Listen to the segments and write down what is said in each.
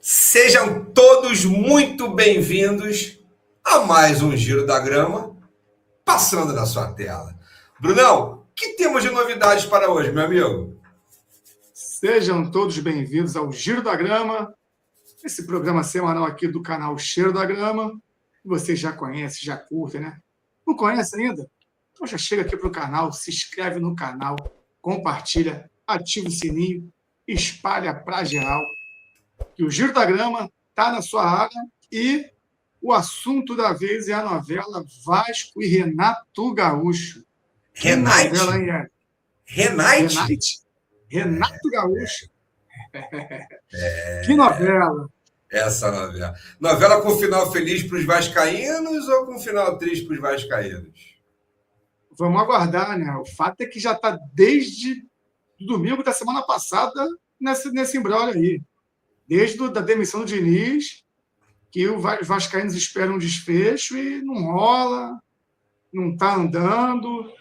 Sejam todos muito bem-vindos a mais um Giro da Grama, passando na sua tela. Brunão, o que temos de novidades para hoje, meu amigo? Sejam todos bem-vindos ao Giro da Grama, esse programa semanal aqui do canal Cheiro da Grama. Vocês já conhecem, já curtem, né? Não conhece ainda? Então já chega aqui para o canal, se inscreve no canal, compartilha, ativa o sininho, espalha para geral. Que o Giro da Grama está na sua área e o assunto da vez é a novela Vasco e Renato Gaúcho. Renate? Novela, hein, Renato Gaúcho. Que novela! Essa novela. Novela com final feliz para os vascaínos ou com final triste para os vascaínos? Vamos aguardar, né? O fato é que já está desde o domingo da semana passada nesse imbróglio aí. Desde a demissão do Diniz, que os vascaínos esperam um desfecho e não rola, não está andando. No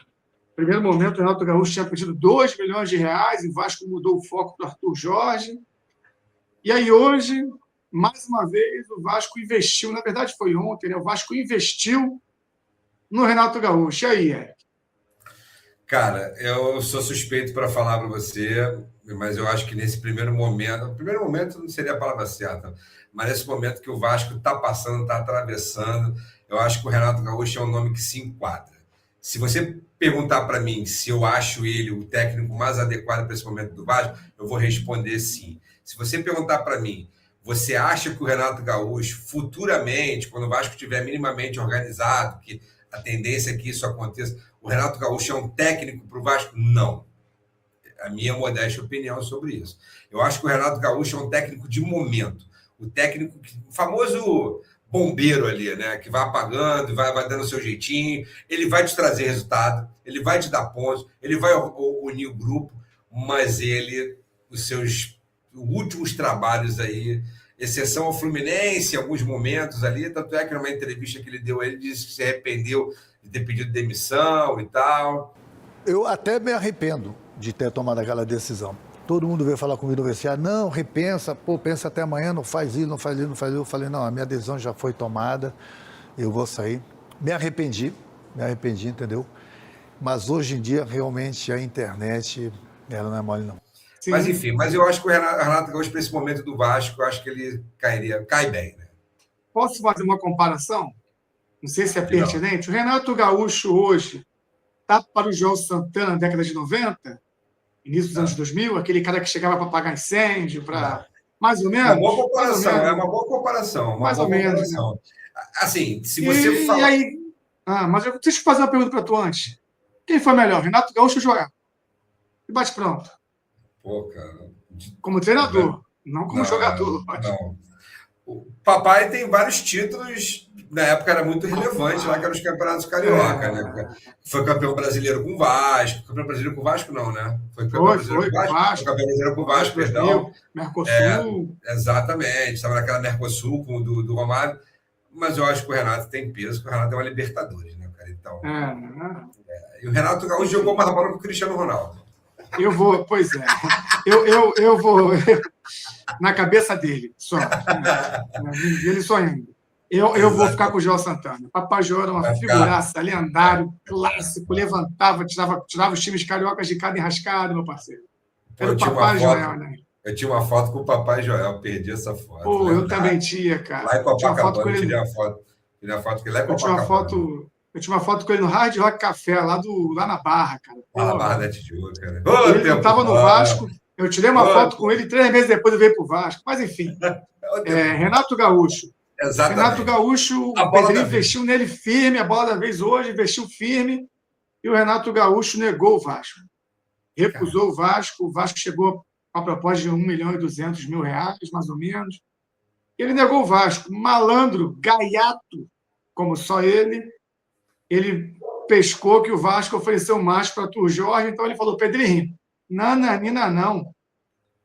primeiro momento, o Renato Gaúcho tinha pedido 2 milhões de reais e o Vasco mudou o foco para o Arthur Jorge. E aí hoje, mais uma vez, o Vasco investiu, na verdade foi ontem, né? O Vasco investiu no Renato Gaúcho. E aí, Eric? Cara, eu sou suspeito para falar para você, mas eu acho que nesse primeiro momento não seria a palavra certa, mas nesse momento que o Vasco está passando, está atravessando, eu acho que o Renato Gaúcho é um nome que se enquadra. Se você perguntar para mim se eu acho ele o técnico mais adequado para esse momento do Vasco, eu vou responder sim. Se você perguntar para mim, você acha que o Renato Gaúcho, futuramente, quando o Vasco estiver minimamente organizado, que a tendência é que isso aconteça, o Renato Gaúcho é um técnico para o Vasco? Não. A minha modesta opinião sobre isso. Eu acho que o Renato Gaúcho é um técnico de momento. O técnico, o famoso bombeiro ali, né? Que vai apagando, vai dando o seu jeitinho. Ele vai te trazer resultado, ele vai te dar pontos, ele vai unir o grupo, mas os seus últimos trabalhos aí, exceção ao Fluminense, em alguns momentos ali, tanto é que numa entrevista que ele deu, ele disse que se arrependeu de ter pedido demissão e tal. Eu até me arrependo de ter tomado aquela decisão. Todo mundo veio falar comigo no vestiário, não, repensa, pensa até amanhã, não faz isso, não faz isso, não faz isso. Eu falei, não, a minha decisão já foi tomada, eu vou sair. Me arrependi, entendeu? Mas hoje em dia, realmente, a internet, ela não é mole, não. Sim. Mas enfim, eu acho que o Renato Gaúcho, para esse momento do Vasco, eu acho que ele cai bem, né? Posso fazer uma comparação? Não sei se é pertinente. O Renato Gaúcho hoje está para o João Santana na década de 90, início dos anos 2000, aquele cara que chegava para apagar incêndio, para... Mais ou menos? Uma boa comparação, é uma boa comparação. Mais ou menos. Né? Assim, se você falar... Mas deixa eu fazer uma pergunta para tu antes. Quem foi melhor, Renato Gaúcho ou Joel? E bate pronto. Pô, cara... Como treinador, não como jogador. Não. O papai tem vários títulos, na época era muito relevante, lá que eram os campeonatos carioca, né? Foi campeão brasileiro com o Vasco, campeão brasileiro com o Vasco não, né? Foi campeão brasileiro com o Vasco. Foi campeão brasileiro com o Vasco, perdão. Mercosul. Exatamente, estava naquela Mercosul com o do Romário, mas eu acho que o Renato tem peso, porque o Renato é uma Libertadores, né, cara? Então, e o Renato Gaúcho jogou mais bola que o Cristiano Ronaldo. Eu vou, pois é. Eu vou na cabeça dele, só. Ele sonhando. Eu vou ficar com o João Santana. Papai João era uma figuraça, lendário, clássico, levantava, tirava os times cariocas de cada enrascada, meu parceiro. Era o Papai Joel, né? Eu tinha uma foto com o Papai Joel, perdi essa foto. Pô, eu também tinha, cara. Lá em Copacabana, eu tirei a foto. Tirei a foto que lá em Copacabana. Eu tinha uma foto com ele no Hard Rock Café, lá na Barra, cara. Lá na Barra da Tijuca, cara. Ele estava no Vasco. Eu tirei uma foto com ele 3 meses depois eu veio para o Vasco. Mas, enfim. Renato Gaúcho. Exatamente. Renato Gaúcho, o Pedrinho investiu nele firme, a bola da vez hoje, investiu firme. E o Renato Gaúcho negou o Vasco. Recusou o Vasco chegou com a proposta de R$1.200.000, mais ou menos. Ele negou o Vasco. Malandro, gaiato, como só ele pescou que o Vasco ofereceu mais para o Jorge, então ele falou, Pedrinho, nananina não,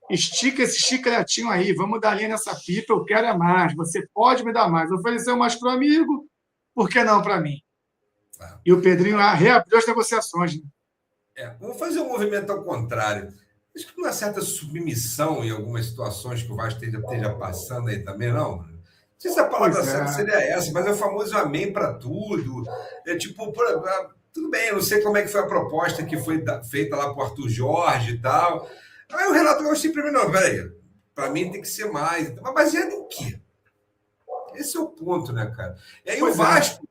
estica esse chicletinho aí, vamos dar linha nessa pipa, eu quero é mais, você pode me dar mais, ofereceu mais para o amigo, por que não para mim? E o Pedrinho reabriu as negociações. Né? Vamos fazer um movimento ao contrário. Acho que uma certa submissão em algumas situações que o Vasco esteja passando aí também, não? Não sei se a palavra certa seria essa, mas é o famoso amém para tudo. É tipo, tudo bem, eu não sei como é que foi a proposta que foi feita lá por Arthur Jorge e tal. Aí o Renato Gaúcho simplesmente, não, peraí, para mim tem que ser mais. Mas baseado em quê? Esse é o ponto, né, cara? E aí o Vasco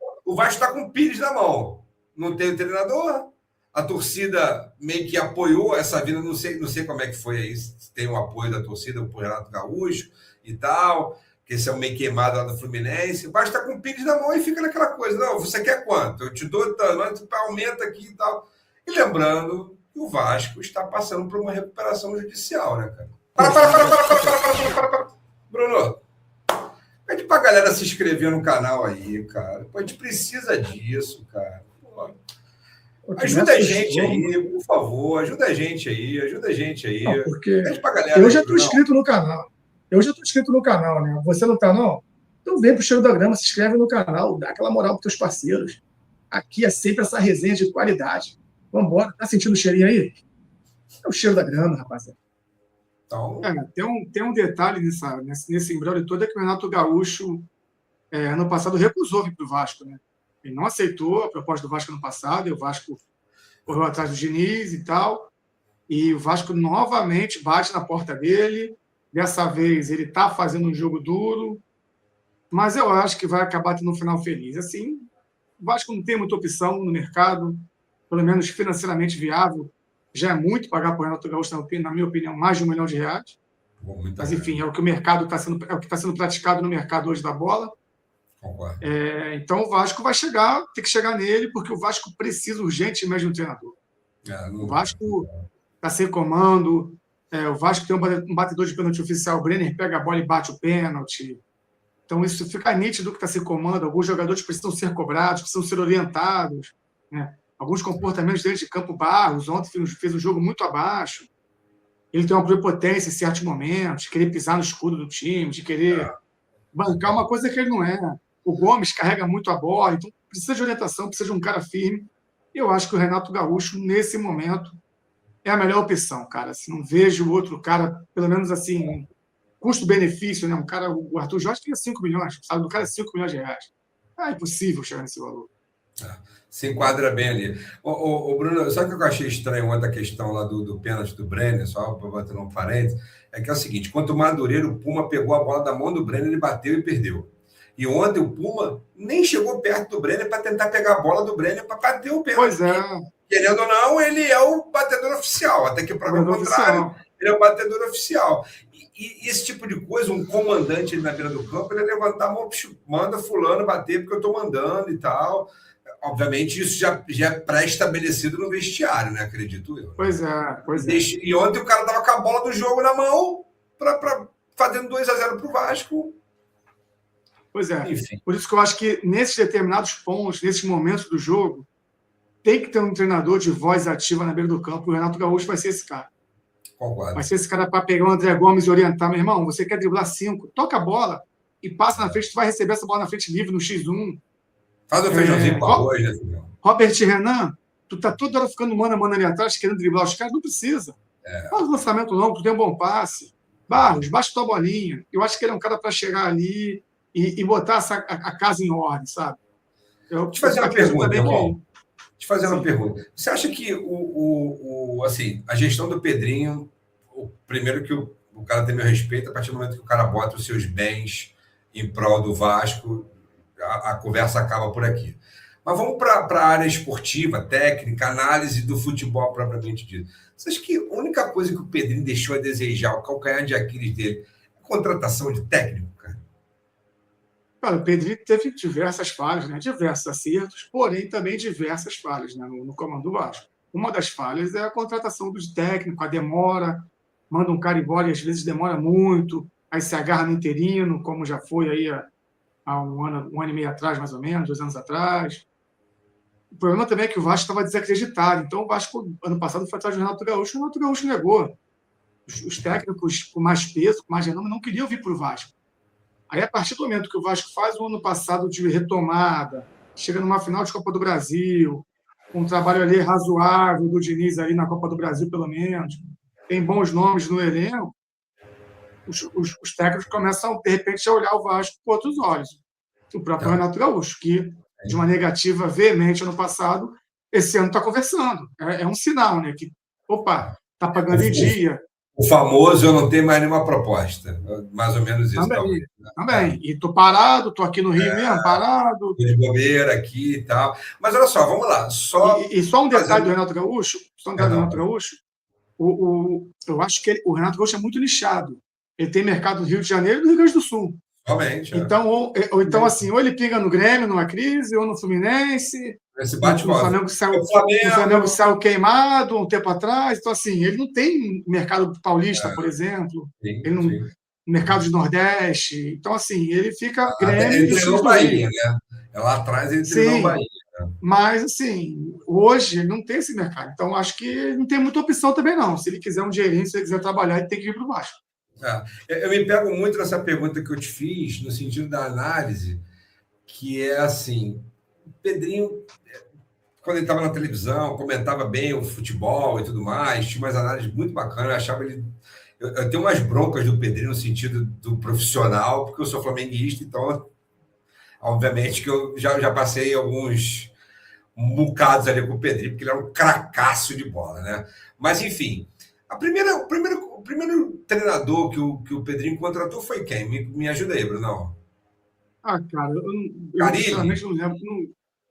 está com o Pires na mão. Não tem o treinador. A torcida meio que apoiou essa vinda, não sei como é que foi aí, se tem o apoio da torcida por Renato Gaúcho e tal, que esse é o meio queimado lá do Fluminense. O Vasco está com o Pires na mão e fica naquela coisa, não, você quer quanto? Eu te dou tanto, aumenta aqui e tal. E lembrando que o Vasco está passando por uma recuperação judicial, né, cara? Para. Bruno, pede pra galera se inscrever no canal aí, cara. Pô, a gente precisa disso, cara. Pô. Ajuda a gente aí, por favor. Ajuda a gente aí. Não, porque pede pra galera eu já estou inscrito no canal. Né? Você não tá, não? Então vem pro Cheiro da Grama, se inscreve no canal, dá aquela moral pros teus parceiros. Aqui é sempre essa resenha de qualidade. Vambora. Tá sentindo o cheirinho aí? É o Cheiro da Grama, rapaziada. Então... tem um detalhe nesse imbróglio todo, é que o Renato Gaúcho, ano passado, recusou vir para o Vasco. Né? Ele não aceitou a proposta do Vasco ano passado, e o Vasco correu atrás do Diniz e tal, e o Vasco novamente bate na porta dele. Dessa vez ele está fazendo um jogo duro, mas eu acho que vai acabar tendo um final feliz. Assim, o Vasco não tem muita opção no mercado, pelo menos financeiramente viável. Já é muito pagar por Renato Gaúcho, na minha opinião, mais de R$1 milhão. Mas, enfim, é o que o mercado está sendo praticado no mercado hoje da bola. Então, o Vasco vai ter que chegar nele, porque o Vasco precisa urgentemente de um treinador. O Vasco está sem comando, o Vasco tem um batedor de pênalti oficial, o Brenner pega a bola e bate o pênalti. Então, isso fica nítido que está sem comando. Alguns jogadores precisam ser cobrados, precisam ser orientados, né? Alguns comportamentos dentro de campo. Barros ontem fez um jogo muito abaixo. Ele tem uma prepotência em certos momentos, de querer pisar no escudo do time, de querer bancar uma coisa que ele não é. O Gomes carrega muito a bola, então precisa de orientação, precisa de um cara firme. E eu acho que o Renato Gaúcho, nesse momento, é a melhor opção, cara. Assim, não vejo outro cara, pelo menos assim, custo-benefício, né? O Arthur Jorge tinha 5 milhões, o salário do cara é 5 milhões de reais. É impossível chegar nesse valor. Se enquadra bem ali. Bruno, sabe o que eu achei estranho ontem a questão lá do pênalti do Brenner, só para bater um parênteses, é que é o seguinte, quando o Madureira, o Puma pegou a bola da mão do Brenner, ele bateu e perdeu. E ontem o Puma nem chegou perto do Brenner para tentar pegar a bola do Brenner para bater o pênalti. Pois é. Querendo ou não, ele é o batedor oficial, até que para o contrário, ele é o batedor oficial. E esse tipo de coisa, um comandante ali na beira do campo, ele levantar a mão, manda fulano bater porque eu estou mandando e tal. Obviamente, isso já é pré-estabelecido no vestiário, né? Acredito eu. Pois é. E ontem o cara estava com a bola do jogo na mão, fazendo 2-0 para o Vasco. Pois é. Enfim. Por isso que eu acho que nesses determinados pontos, nesses momentos do jogo, tem que ter um treinador de voz ativa na beira do campo. O Renato Gaúcho vai ser esse cara. Concordo. Vai ser esse cara para pegar o André Gomes e orientar. Meu irmão, você quer driblar 5, toca a bola e passa na frente, tu vai receber essa bola na frente livre no X1. Faz o feijãozinho com arroz, né, filhão? Robert Renan, tu tá toda hora ficando mano a mano ali atrás, querendo driblar os caras, não precisa. Faz um lançamento longo, tu tem um bom passe. Barros, baixa tua bolinha. Eu acho que ele é um cara para chegar ali e botar a casa em ordem, sabe? Te fazer uma pergunta, irmão. Te fazer uma pergunta. Você acha que assim, a gestão do Pedrinho, primeiro que o cara tem meu respeito, a partir do momento que o cara bota os seus bens em prol do Vasco, a conversa acaba por aqui. Mas vamos para a área esportiva, técnica, análise do futebol propriamente dito. Você acha que a única coisa que o Pedrinho deixou a desejar, o calcanhar de Aquiles dele, é a contratação de técnico, cara? Cara, o Pedrinho teve diversas falhas, né? Diversos acertos, porém também diversas falhas, né? no comando do Vasco. Uma das falhas é a contratação dos técnicos, a demora, manda um cara embora e às vezes demora muito, aí se agarra no interino, como já foi aí há um ano e meio atrás, mais ou menos, 2 anos atrás. O problema também é que o Vasco estava desacreditado. Então, o Vasco, ano passado, foi atrás do Renato Gaúcho. O Renato Gaúcho negou. Os técnicos com mais peso, com mais renome, não queriam vir para o Vasco. Aí, a partir do momento que o Vasco faz o ano passado de retomada, chega numa final de Copa do Brasil, com um trabalho ali razoável do Diniz ali na Copa do Brasil, pelo menos, tem bons nomes no elenco, os técnicos começam, de repente, a olhar o Vasco com outros olhos. O próprio Renato Gaúcho, que de uma negativa veemente ano passado, esse ano está conversando. É um sinal, né? Que, opa, está pagando em dia. O famoso eu não tenho mais nenhuma proposta. Mais ou menos isso. Também. E estou parado, estou aqui no Rio mesmo, parado. De bobeira aqui e tal. Mas olha só, vamos lá. E só um detalhe do Renato Gaúcho, eu acho que o Renato Gaúcho é muito nichado. Ele tem mercado do Rio de Janeiro e do Rio Grande do Sul. Realmente. Então, assim, ou ele pinga no Grêmio, numa crise, ou no Fluminense. Esse bate-volta. O Flamengo saiu queimado um tempo atrás. Então, assim, ele não tem mercado paulista, por exemplo. Ele não, mercado de Nordeste. Então, assim, ele fica Grêmio. Ele treinou Bahia, né? Lá atrás ele treinou Bahia. Mas, assim, hoje ele não tem esse mercado. Então, acho que não tem muita opção também, não. Se ele quiser um dinheirinho, se ele quiser trabalhar, ele tem que vir para o Vasco. Eu me pego muito nessa pergunta que eu te fiz, no sentido da análise, que é assim, o Pedrinho, quando ele estava na televisão, comentava bem o futebol e tudo mais, tinha umas análises muito bacanas, eu achava ele... Eu tenho umas broncas do Pedrinho no sentido do profissional, porque eu sou flamenguista, então, obviamente, que eu já passei alguns bocados ali com o Pedrinho, porque ele era um cracaço de bola, né? Mas, enfim, o primeiro treinador que o Pedrinho contratou foi quem? Me ajuda aí, Brunão. Cara, eu sinceramente não lembro.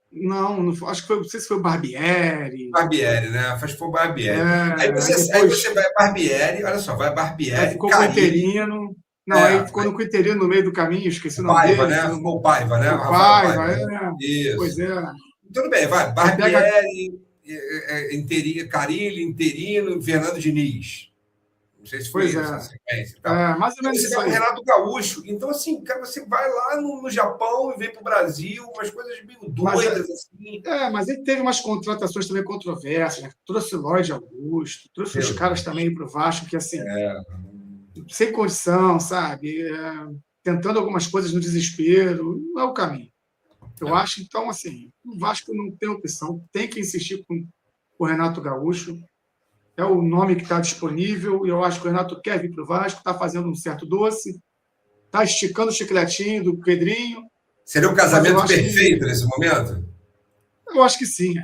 Não, acho que foi, não sei se foi o Barbieri. Barbieri, né? Acho que foi o Barbieri. Aí você vai Barbieri, olha só, vai Barbieri. Aí ficou com o Interino. Não, aí ficou no Interino no meio do caminho, esqueci o nome Paiva, dele. Né? O Paiva, né? O Paiva, Isso. Pois é. Tudo bem, vai. Barbieri, Carilli, Interino, Fernando Diniz. Não sei se foi essa sequência. Mais ou menos você vai com o Renato Gaúcho. Então, assim, cara, você vai lá no Japão e vem para o Brasil, umas coisas meio doidas, assim. Mas ele teve umas contratações também controversas, né? Trouxe o Lloyd Augusto, trouxe os caras também para o Vasco, que, assim, sem condição, sabe? Tentando algumas coisas no desespero, não é o caminho. Eu acho, então, assim, o Vasco não tem opção, tem que insistir com o Renato Gaúcho. É o nome que está disponível, e eu acho que o Renato quer vir para o Vasco, está fazendo um certo doce, está esticando o chicletinho do Pedrinho. Seria um casamento perfeito nesse momento? Eu acho que sim.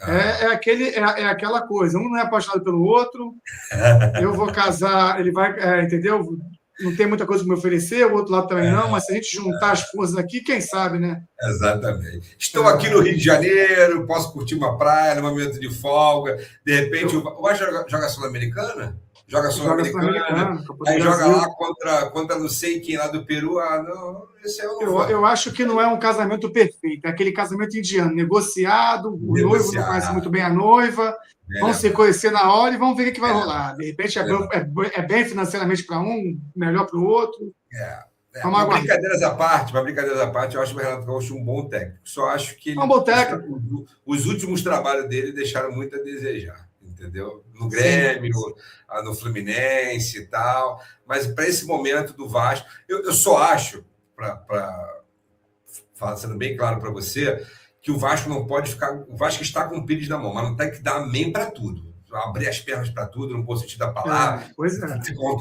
É aquela coisa, um não é apaixonado pelo outro, eu vou casar, ele vai, entendeu? Não tem muita coisa para me oferecer, o outro lado também não, mas se a gente juntar as forças aqui, quem sabe, né? Exatamente. Estou aqui no Rio de Janeiro, posso curtir uma praia, num momento de folga, de repente, vai jogar Sul-Americana? Joga Sul-Americana, aí joga lá contra não sei quem lá do Peru. Não, esse é eu acho que não é um casamento perfeito, é aquele casamento indiano, negociado, o noivo não conhece muito bem a noiva, vão se conhecer na hora e vamos ver o que vai rolar. De repente é bem financeiramente para um, melhor para o outro. Mas brincadeiras à parte, eu acho o Renato Gaúcho um bom técnico. Só acho que um bom técnico. Os últimos trabalhos dele deixaram muito a desejar. Entendeu? No Grêmio, no Fluminense e tal. Mas para esse momento do Vasco, eu só acho, sendo bem claro para você, que o Vasco não pode ficar. O Vasco está com o Pires na mão, mas não tem que dar amém para tudo. Abrir as pernas para tudo, no bom sentido da palavra.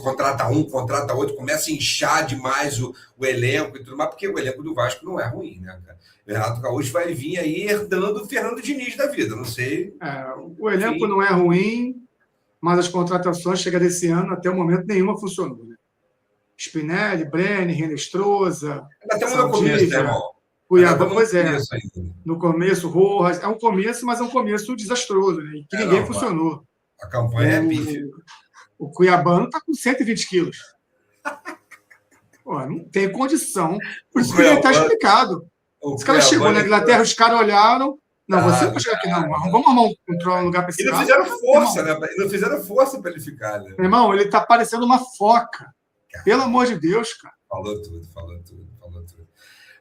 Contrata um, contrata outro, começa a inchar demais o elenco e tudo mais, porque o elenco do Vasco não é ruim, né, cara? O Renato Gaúcho vai vir aí herdando o Fernando Diniz da vida, não sei. O elenco não é ruim, mas as contratações chegam desse ano, até o momento, nenhuma funcionou. Né? Spinelli, Brenner, Renestrosa, até no começo, né, irmão? Cuiabá, pois é. No começo, Rojas. É um começo, mas é um começo desastroso, né? Que ninguém funcionou. A campanha é pífia. O Cuiabano está com 120 quilos. Pô, não tem condição. Por isso que ele está explicado. Os caras chegou na Inglaterra, os caras olharam. Não, você não vai chegar aqui, não. Vamos arrumar um lugar para esse cara. E não fizeram força, né? E não fizeram força para ele ficar, né? Meu irmão, ele está parecendo uma foca. Pelo amor de Deus, cara. Falou tudo.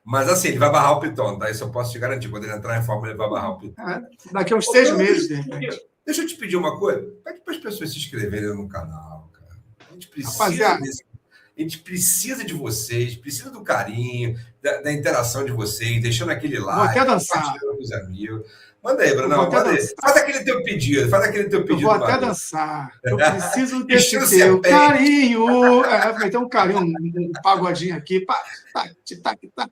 Mas assim, ele vai barrar o Piton, tá? Isso eu posso te garantir. Quando ele entrar em forma, ele vai barrar o Piton. Daqui a uns 6 meses, de repente. Deixa eu te pedir uma coisa. Pede para as pessoas se inscreverem no canal, cara. A gente precisa A gente precisa de vocês, precisa do carinho, da interação de vocês, deixando aquele Vou like, até dançar. compartilhando com os amigos. Manda aí, Eu vou Brunão, até manda aí. dançar. Faz aquele teu pedido, Eu vou até uma vez. dançar. Eu preciso desse Estilo teu serpente. carinho. Vai ter um carinho, um pagodinho aqui. Pá, tá. Vem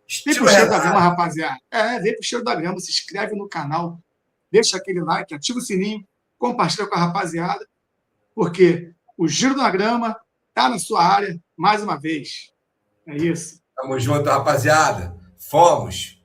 Estilo pro cheiro da Renato. grama, rapaziada. Vem pro cheiro da grama, se inscreve no canal, deixa aquele like, ativa o sininho, compartilha com a rapaziada, porque o Giro na Grama tá na sua área mais uma vez. É isso. Tamo junto, rapaziada. Fomos.